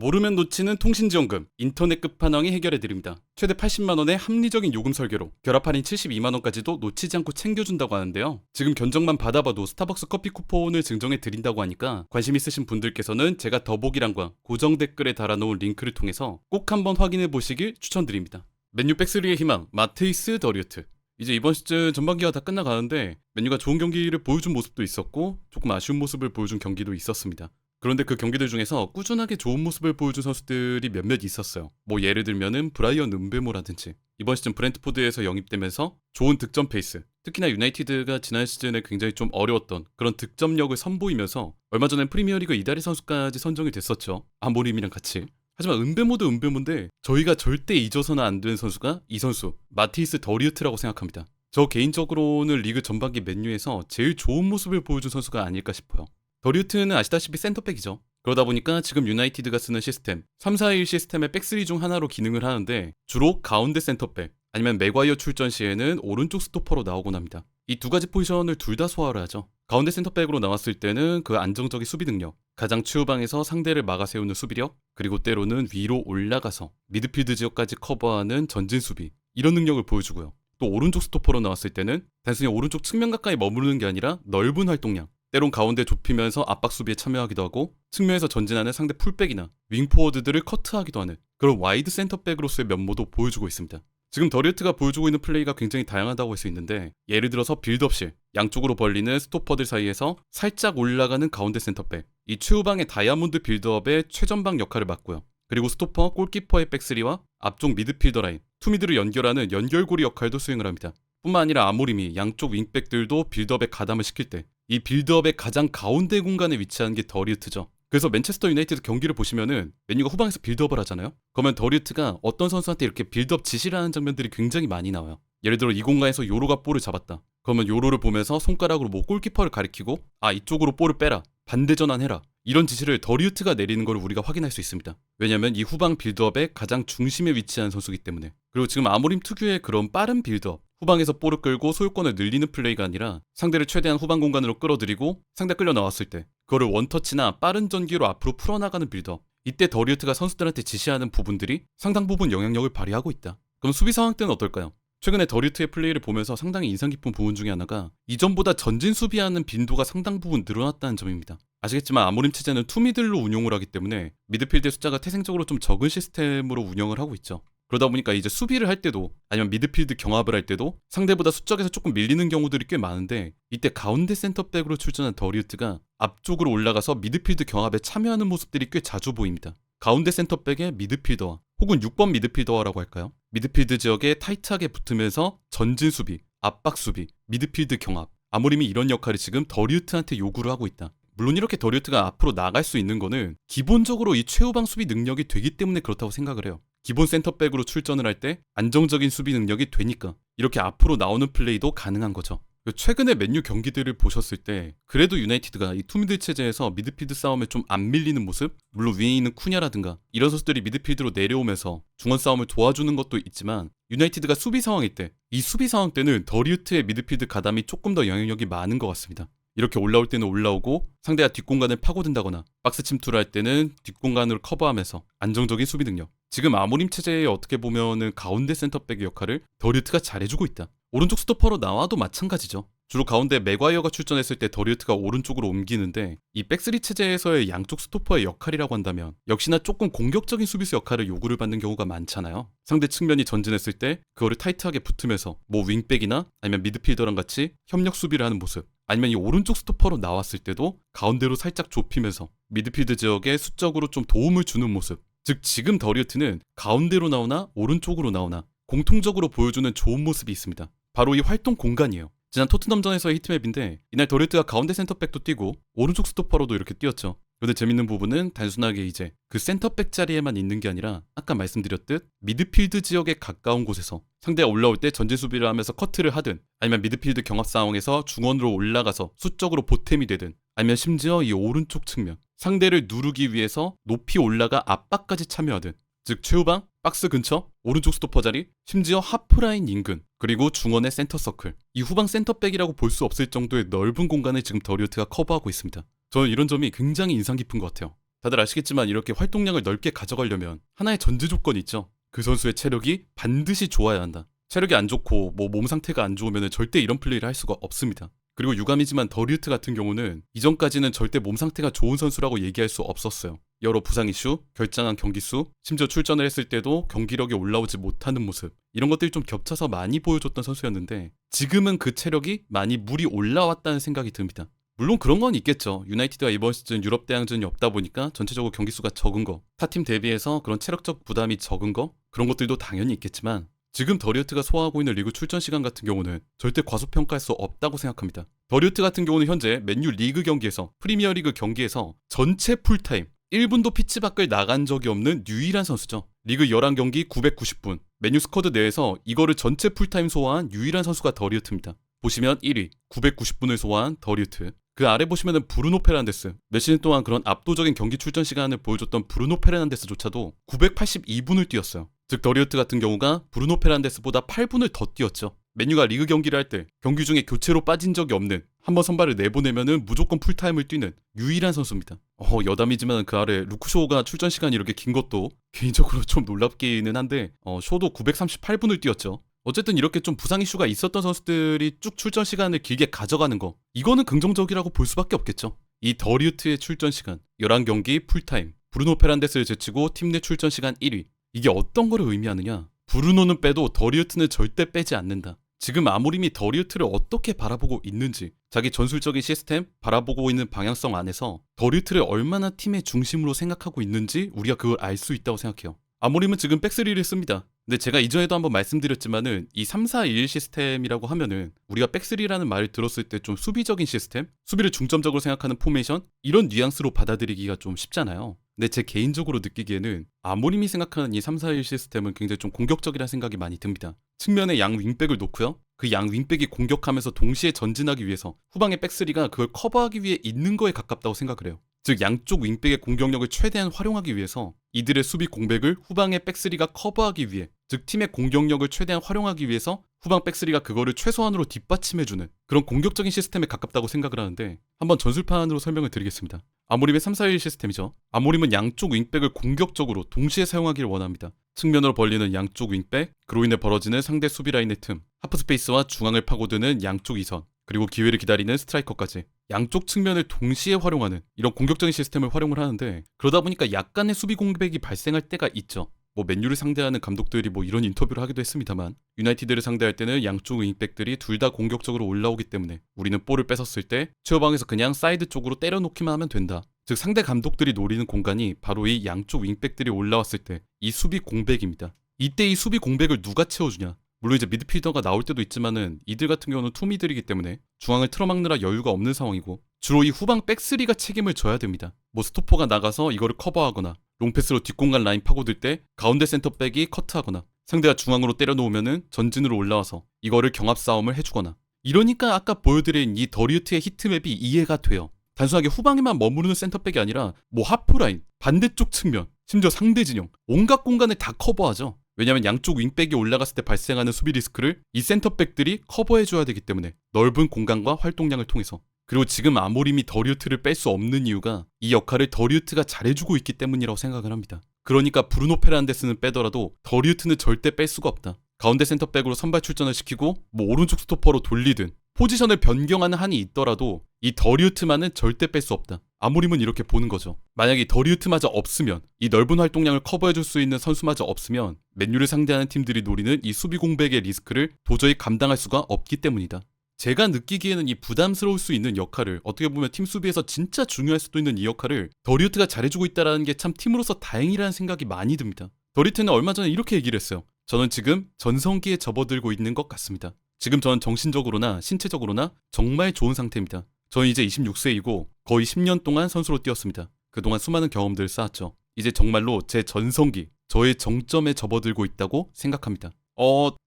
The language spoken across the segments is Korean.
모르면 놓치는 통신지원금, 인터넷 끝판왕이 해결해드립니다. 최대 80만원의 합리적인 요금 설계로 결합 할인 72만원까지도 놓치지 않고 챙겨준다고 하는데요. 지금 견적만 받아봐도 스타벅스 커피 쿠폰을 증정해드린다고 하니까 관심 있으신 분들께서는 제가 더보기란과 고정 댓글에 달아놓은 링크를 통해서 꼭 한번 확인해보시길 추천드립니다. 맨유 백스리의 희망, 마테이스 더리우트. 이제 이번 시즌 전반기가 다 끝나가는데 맨유가 좋은 경기를 보여준 모습도 있었고 조금 아쉬운 모습을 보여준 경기도 있었습니다. 그런데 그 경기들 중에서 꾸준하게 좋은 모습을 보여준 선수들이 몇몇 있었어요. 뭐 예를 들면은 브라이언 은베모라든지 이번 시즌 브렌트포드에서 영입되면서 좋은 득점 페이스, 특히나 유나이티드가 지난 시즌에 굉장히 좀 어려웠던 그런 득점력을 선보이면서 얼마 전엔 프리미어리그 이달의 선수까지 선정이 됐었죠. 아모림이랑 같이. 하지만 은베모도 은베모인데 저희가 절대 잊어서는 안 되는 선수가 이 선수 마티스 더리우트라고 생각합니다. 저 개인적으로는 리그 전반기 맨유에서 제일 좋은 모습을 보여준 선수가 아닐까 싶어요. 더리우트는 아시다시피 센터백이죠. 그러다 보니까 지금 유나이티드가 쓰는 시스템 3-4-1 시스템의 백스리 중 하나로 기능을 하는데 주로 가운데 센터백 아니면 맥과이어 출전 시에는 오른쪽 스토퍼로 나오곤 합니다. 이 두 가지 포지션을 둘 다 소화를 하죠. 가운데 센터백으로 나왔을 때는 그 안정적인 수비 능력, 가장 최후방에서 상대를 막아세우는 수비력, 그리고 때로는 위로 올라가서 미드필드 지역까지 커버하는 전진 수비, 이런 능력을 보여주고요. 또 오른쪽 스토퍼로 나왔을 때는 단순히 오른쪽 측면 가까이 머무르는 게 아니라 넓은 활동량, 때론 가운데 좁히면서 압박 수비에 참여하기도 하고 측면에서 전진하는 상대 풀백이나 윙포워드들을 커트하기도 하는 그런 와이드 센터백으로서의 면모도 보여주고 있습니다. 지금 더리우트가 보여주고 있는 플레이가 굉장히 다양하다고 할 수 있는데 예를 들어서 빌드업실, 양쪽으로 벌리는 스토퍼들 사이에서 살짝 올라가는 가운데 센터백, 이 최후방의 다이아몬드 빌드업의 최전방 역할을 맡고요. 그리고 스토퍼, 골키퍼의 백스리와 앞쪽 미드필더 라인, 투미드를 연결하는 연결고리 역할도 수행을 합니다. 뿐만 아니라 아모림이 양쪽 윙백들도 빌드업에 가담을 시킬 때 이 빌드업의 가장 가운데 공간에 위치한 게 더리우트죠. 그래서 맨체스터 유나이티드 경기를 보시면은 맨유가 후방에서 빌드업을 하잖아요. 그러면 더리우트가 어떤 선수한테 이렇게 빌드업 지시를 하는 장면들이 굉장히 많이 나와요. 예를 들어 이 공간에서 요로가 볼을 잡았다. 그러면 요로를 보면서 손가락으로 뭐 골키퍼를 가리키고 이쪽으로 볼을 빼라, 반대 전환해라, 이런 지시를 더리우트가 내리는 걸 우리가 확인할 수 있습니다. 왜냐면 이 후방 빌드업의 가장 중심에 위치한 선수이기 때문에. 그리고 지금 아모림 특유의 그런 빠른 빌드업, 후방에서 볼을 끌고 소유권을 늘리는 플레이가 아니라 상대를 최대한 후방 공간으로 끌어들이고 상대 끌려 나왔을 때 그거를 원터치나 빠른 전기로 앞으로 풀어나가는 빌드업, 이때 더리우트가 선수들한테 지시하는 부분들이 상당 부분 영향력을 발휘하고 있다. 그럼 수비 상황 때는 어떨까요? 최근에 더리우트의 플레이를 보면서 상당히 인상 깊은 부분 중에 하나가 이전보다 전진 수비하는 빈도가 상당 부분 늘어났다는 점입니다. 아시겠지만 아모림 체제는 투미들로 운용을 하기 때문에 미드필드의 숫자가 태생적으로 좀 적은 시스템으로 운영을 하고 있죠. 그러다 보니까 이제 수비를 할 때도 아니면 미드필드 경합을 할 때도 상대보다 수적에서 조금 밀리는 경우들이 꽤 많은데 이때 가운데 센터백으로 출전한 더리우트가 앞쪽으로 올라가서 미드필드 경합에 참여하는 모습들이 꽤 자주 보입니다. 가운데 센터백의 미드필더와 혹은 6번 미드필더라고 할까요? 미드필드 지역에 타이트하게 붙으면서 전진 수비, 압박 수비, 미드필드 경합, 아모림이 이런 역할을 지금 더리우트한테 요구를 하고 있다. 물론 이렇게 더리우트가 앞으로 나갈 수 있는 거는 기본적으로 이 최후방 수비 능력이 되기 때문에 그렇다고 생각을 해요. 기본 센터백으로 출전을 할 때 안정적인 수비 능력이 되니까 이렇게 앞으로 나오는 플레이도 가능한 거죠. 최근에 맨유 경기들을 보셨을 때 그래도 유나이티드가 이 투미드 체제에서 미드필드 싸움에 좀 안 밀리는 모습, 물론 위에 있는 쿠냐라든가 이런 선수들이 미드필드로 내려오면서 중원 싸움을 도와주는 것도 있지만 유나이티드가 수비 상황일 때 이 수비 상황 때는 더리우트의 미드필드 가담이 조금 더 영향력이 많은 것 같습니다. 이렇게 올라올 때는 올라오고 상대가 뒷공간을 파고든다거나 박스 침투를 할 때는 뒷공간으로 커버하면서 안정적인 수비 능력, 지금 아모림 체제에 어떻게 보면은 가운데 센터백의 역할을 더리우트가 잘해주고 있다. 오른쪽 스토퍼로 나와도 마찬가지죠. 주로 가운데 맥과이어가 출전했을 때 더리우트가 오른쪽으로 옮기는데 이 백스리 체제에서의 양쪽 스토퍼의 역할이라고 한다면 역시나 조금 공격적인 수비수 역할을 요구를 받는 경우가 많잖아요. 상대 측면이 전진했을 때 그거를 타이트하게 붙으면서 뭐 윙백이나 아니면 미드필더랑 같이 협력 수비를 하는 모습, 아니면 이 오른쪽 스토퍼로 나왔을 때도 가운데로 살짝 좁히면서 미드필드 지역에 수적으로 좀 도움을 주는 모습, 즉 지금 더리우트는 가운데로 나오나 오른쪽으로 나오나 공통적으로 보여주는 좋은 모습이 있습니다. 바로 이 활동 공간이에요. 지난 토트넘전에서의 히트맵인데 이날 더리우트가 가운데 센터백도 뛰고 오른쪽 스토퍼로도 이렇게 뛰었죠. 그런데 재밌는 부분은 단순하게 이제 그 센터백 자리에만 있는 게 아니라 아까 말씀드렸듯 미드필드 지역에 가까운 곳에서 상대가 올라올 때 전진 수비를 하면서 커트를 하든 아니면 미드필드 경합 상황에서 중원으로 올라가서 수적으로 보탬이 되든 아니면 심지어 이 오른쪽 측면 상대를 누르기 위해서 높이 올라가 압박까지 참여하든, 즉 최후방, 박스 근처, 오른쪽 스토퍼 자리, 심지어 하프라인 인근, 그리고 중원의 센터 서클, 이 후방 센터백이라고 볼 수 없을 정도의 넓은 공간을 지금 더리우트가 커버하고 있습니다. 저는 이런 점이 굉장히 인상 깊은 것 같아요. 다들 아시겠지만 이렇게 활동량을 넓게 가져가려면 하나의 전제 조건이 있죠. 그 선수의 체력이 반드시 좋아야 한다. 체력이 안 좋고 뭐 몸 상태가 안 좋으면 절대 이런 플레이를 할 수가 없습니다. 그리고 유감이지만 더리우트 같은 경우는 이전까지는 절대 몸 상태가 좋은 선수라고 얘기할 수 없었어요. 여러 부상 이슈, 결장한 경기 수, 심지어 출전을 했을 때도 경기력이 올라오지 못하는 모습, 이런 것들이 좀 겹쳐서 많이 보여줬던 선수였는데 지금은 그 체력이 많이 물이 올라왔다는 생각이 듭니다. 물론 그런 건 있겠죠. 유나이티드가 이번 시즌 유럽 대항전이 없다 보니까 전체적으로 경기 수가 적은 거, 타팀 대비해서 그런 체력적 부담이 적은 거, 그런 것들도 당연히 있겠지만 지금 더리우트가 소화하고 있는 리그 출전 시간 같은 경우는 절대 과소평가할 수 없다고 생각합니다. 더리우트 같은 경우는 현재 맨유 리그 경기에서 프리미어리그 경기에서 전체 풀타임 1분도 피치 밖을 나간 적이 없는 유일한 선수죠. 리그 11경기 990분, 맨유 스쿼드 내에서 이거를 전체 풀타임 소화한 유일한 선수가 더리우트입니다. 보시면 1위 990분을 소화한 더리우트, 그 아래 보시면은 브루노 페르난데스, 몇 시즌 동안 그런 압도적인 경기 출전 시간을 보여줬던 브루노 페르난데스조차도 982분을 뛰었어요. 즉 더리우트 같은 경우가 브루노 페르난데스보다 8분을 더 뛰었죠. 맨유가 리그 경기를 할 때 경기 중에 교체로 빠진 적이 없는, 한번 선발을 내보내면은 무조건 풀타임을 뛰는 유일한 선수입니다. 여담이지만 그 아래 루크쇼가 출전 시간이 이렇게 긴 것도 개인적으로 좀 놀랍기는 한데 쇼도 938분을 뛰었죠. 어쨌든 이렇게 좀 부상 이슈가 있었던 선수들이 쭉 출전 시간을 길게 가져가는 거, 이거는 긍정적이라고 볼 수밖에 없겠죠. 이 더리우트의 출전 시간 11경기 풀타임, 브루노 페르난데스를 제치고 팀 내 출전 시간 1위, 이게 어떤 거를 의미하느냐? 브루노는 빼도 더리우트는 절대 빼지 않는다. 지금 아모림이 더리우트를 어떻게 바라보고 있는지, 자기 전술적인 시스템, 바라보고 있는 방향성 안에서 더리우트를 얼마나 팀의 중심으로 생각하고 있는지 우리가 그걸 알 수 있다고 생각해요. 아모림은 지금 백스리를 씁니다. 근데 제가 이전에도 한번 말씀드렸지만은 이 3-4-2-1 시스템이라고 하면은 우리가 백스리라는 말을 들었을 때 좀 수비적인 시스템, 수비를 중점적으로 생각하는 포메이션, 이런 뉘앙스로 받아들이기가 좀 쉽잖아요. 근데 제 개인적으로 느끼기에는 아모림이 생각하는 이 3-4-1 시스템은 굉장히 좀 공격적이라는 생각이 많이 듭니다. 측면에 양 윙백을 놓고요, 그 양 윙백이 공격하면서 동시에 전진하기 위해서 후방의 백스리가 그걸 커버하기 위해 있는 거에 가깝다고 생각을 해요. 즉 양쪽 윙백의 공격력을 최대한 활용하기 위해서 이들의 수비 공백을 후방의 백스리가 커버하기 위해, 즉 팀의 공격력을 최대한 활용하기 위해서 후방 백스리가 그거를 최소한으로 뒷받침해주는 그런 공격적인 시스템에 가깝다고 생각을 하는데, 한번 전술판으로 설명을 드리겠습니다. 아모림의 3-4-1 시스템이죠. 아모림은 양쪽 윙백을 공격적으로 동시에 사용하기를 원합니다. 측면으로 벌리는 양쪽 윙백, 그로 인해 벌어지는 상대 수비 라인의 틈, 하프스페이스와 중앙을 파고드는 양쪽 이선, 그리고 기회를 기다리는 스트라이커까지 양쪽 측면을 동시에 활용하는 이런 공격적인 시스템을 활용을 하는데, 그러다 보니까 약간의 수비 공백이 발생할 때가 있죠. 맨유를 상대하는 감독들이 이런 인터뷰를 하기도 했습니다만, 유나이티드를 상대할 때는 양쪽 윙백들이 둘 다 공격적으로 올라오기 때문에 우리는 볼을 뺏었을 때 최후방에서 그냥 사이드 쪽으로 때려놓기만 하면 된다. 즉 상대 감독들이 노리는 공간이 바로 이 양쪽 윙백들이 올라왔을 때 이 수비 공백입니다. 이때 이 수비 공백을 누가 채워주냐? 물론 이제 미드필더가 나올 때도 있지만은 이들 같은 경우는 투미들이기 때문에 중앙을 틀어막느라 여유가 없는 상황이고, 주로 이 후방 백스리가 책임을 져야 됩니다. 스토퍼가 나가서 이거를 커버하거나 롱패스로 뒷공간 라인 파고들 때 가운데 센터백이 커트하거나 상대가 중앙으로 때려놓으면은 전진으로 올라와서 이거를 경합 싸움을 해주거나, 이러니까 아까 보여드린 이 더리우트의 히트맵이 이해가 돼요. 단순하게 후방에만 머무르는 센터백이 아니라 하프라인, 반대쪽 측면, 심지어 상대 진영, 온갖 공간을 다 커버하죠. 왜냐하면 양쪽 윙백이 올라갔을 때 발생하는 수비 리스크를 이 센터백들이 커버해줘야 되기 때문에, 넓은 공간과 활동량을 통해서. 그리고 지금 아모림이 더리우트를 뺄 수 없는 이유가 이 역할을 더리우트가 잘해주고 있기 때문이라고 생각을 합니다. 그러니까 브루노 페르난데스는 빼더라도 더리우트는 절대 뺄 수가 없다. 가운데 센터백으로 선발 출전을 시키고 오른쪽 스토퍼로 돌리든 포지션을 변경하는 한이 있더라도 이 더리우트만은 절대 뺄 수 없다. 아모림은 이렇게 보는 거죠. 만약에 이 더리우트마저 없으면, 이 넓은 활동량을 커버해줄 수 있는 선수마저 없으면 맨유를 상대하는 팀들이 노리는 이 수비 공백의 리스크를 도저히 감당할 수가 없기 때문이다. 제가 느끼기에는 이 부담스러울 수 있는 역할을, 어떻게 보면 팀 수비에서 진짜 중요할 수도 있는 이 역할을 더리우트가 잘해주고 있다는 게 참 팀으로서 다행이라는 생각이 많이 듭니다. 더리우트는 얼마 전에 이렇게 얘기를 했어요. 저는 지금 전성기에 접어들고 있는 것 같습니다. 지금 저는 정신적으로나 신체적으로나 정말 좋은 상태입니다. 저는 이제 26세이고 거의 10년 동안 선수로 뛰었습니다. 그동안 수많은 경험들을 쌓았죠. 이제 정말로 제 전성기, 저의 정점에 접어들고 있다고 생각합니다.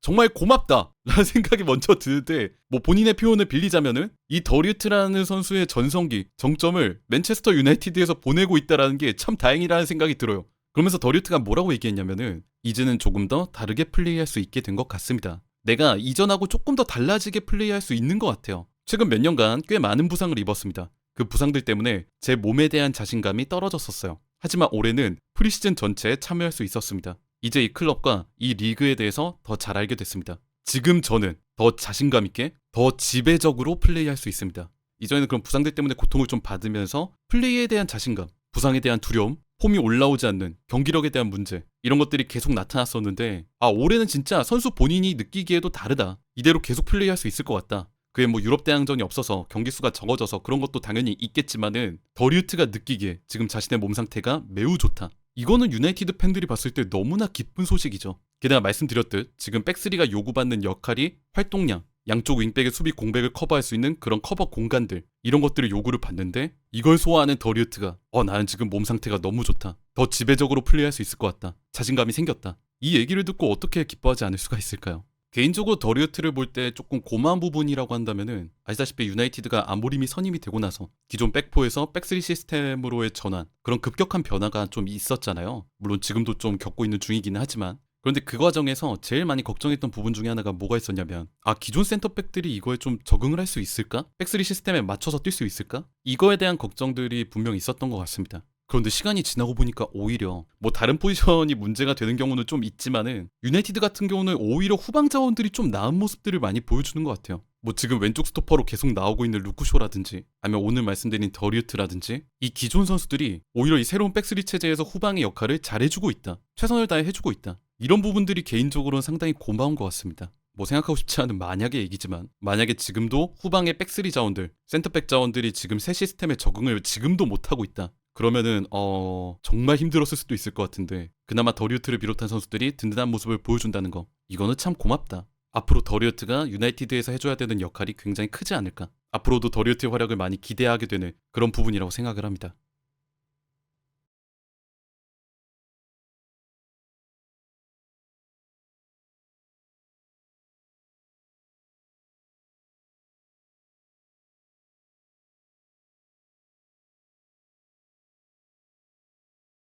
정말 고맙다 라는 생각이 먼저 드는데, 본인의 표현을 빌리자면은 이 더리우트라는 선수의 전성기, 정점을 맨체스터 유나이티드에서 보내고 있다라는 게 참 다행이라는 생각이 들어요. 그러면서 더리우트가 뭐라고 얘기했냐면은, 이제는 조금 더 다르게 플레이할 수 있게 된 것 같습니다. 내가 이전하고 조금 더 달라지게 플레이할 수 있는 것 같아요. 최근 몇 년간 꽤 많은 부상을 입었습니다. 그 부상들 때문에 제 몸에 대한 자신감이 떨어졌었어요. 하지만 올해는 프리시즌 전체에 참여할 수 있었습니다. 이제 이 클럽과 이 리그에 대해서 더 잘 알게 됐습니다. 지금 저는 더 자신감 있게 더 지배적으로 플레이할 수 있습니다. 이전에는 그런 부상들 때문에 고통을 좀 받으면서 플레이에 대한 자신감, 부상에 대한 두려움, 폼이 올라오지 않는 경기력에 대한 문제 이런 것들이 계속 나타났었는데 올해는 진짜 선수 본인이 느끼기에도 다르다. 이대로 계속 플레이할 수 있을 것 같다. 그게 뭐 유럽 대항전이 없어서 경기 수가 적어져서 그런 것도 당연히 있겠지만은 더리우트가 느끼기에 지금 자신의 몸 상태가 매우 좋다. 이거는 유나이티드 팬들이 봤을 때 너무나 기쁜 소식이죠. 게다가 말씀드렸듯 지금 백스리가 요구받는 역할이 활동량, 양쪽 윙백의 수비 공백을 커버할 수 있는 그런 커버 공간들 이런 것들을 요구를 받는데 이걸 소화하는 더리우트가 나는 지금 몸 상태가 너무 좋다. 더 지배적으로 플레이할 수 있을 것 같다. 자신감이 생겼다. 이 얘기를 듣고 어떻게 기뻐하지 않을 수가 있을까요? 개인적으로 더리우트를 볼 때 조금 고마운 부분이라고 한다면은 아시다시피 유나이티드가 아모림이 선임이 되고 나서 기존 백포에서 백스리 시스템으로의 전환 그런 급격한 변화가 좀 있었잖아요. 물론 지금도 좀 겪고 있는 중이기는 하지만 그런데 그 과정에서 제일 많이 걱정했던 부분 중에 하나가 뭐가 있었냐면 기존 센터백들이 이거에 좀 적응을 할 수 있을까? 백스리 시스템에 맞춰서 뛸 수 있을까? 이거에 대한 걱정들이 분명 있었던 것 같습니다. 그런데 시간이 지나고 보니까 오히려 뭐 다른 포지션이 문제가 되는 경우는 좀 있지만은 유나이티드 같은 경우는 오히려 후방 자원들이 좀 나은 모습들을 많이 보여주는 것 같아요. 뭐 지금 왼쪽 스토퍼로 계속 나오고 있는 루크쇼라든지 아니면 오늘 말씀드린 더리우트라든지 이 기존 선수들이 오히려 이 새로운 백스리 체제에서 후방의 역할을 잘해주고 있다. 최선을 다해 해주고 있다. 이런 부분들이 개인적으로는 상당히 고마운 것 같습니다. 뭐 생각하고 싶지 않은 만약의 얘기지만 만약에 지금도 후방의 백스리 자원들, 센터백 자원들이 지금 새 시스템에 적응을 지금도 못하고 있다. 그러면은 정말 힘들었을 수도 있을 것 같은데 그나마 더리우트를 비롯한 선수들이 든든한 모습을 보여준다는 거 이거는 참 고맙다. 앞으로 더리우트가 유나이티드에서 해줘야 되는 역할이 굉장히 크지 않을까. 앞으로도 더리우트의 활약을 많이 기대하게 되는 그런 부분이라고 생각을 합니다.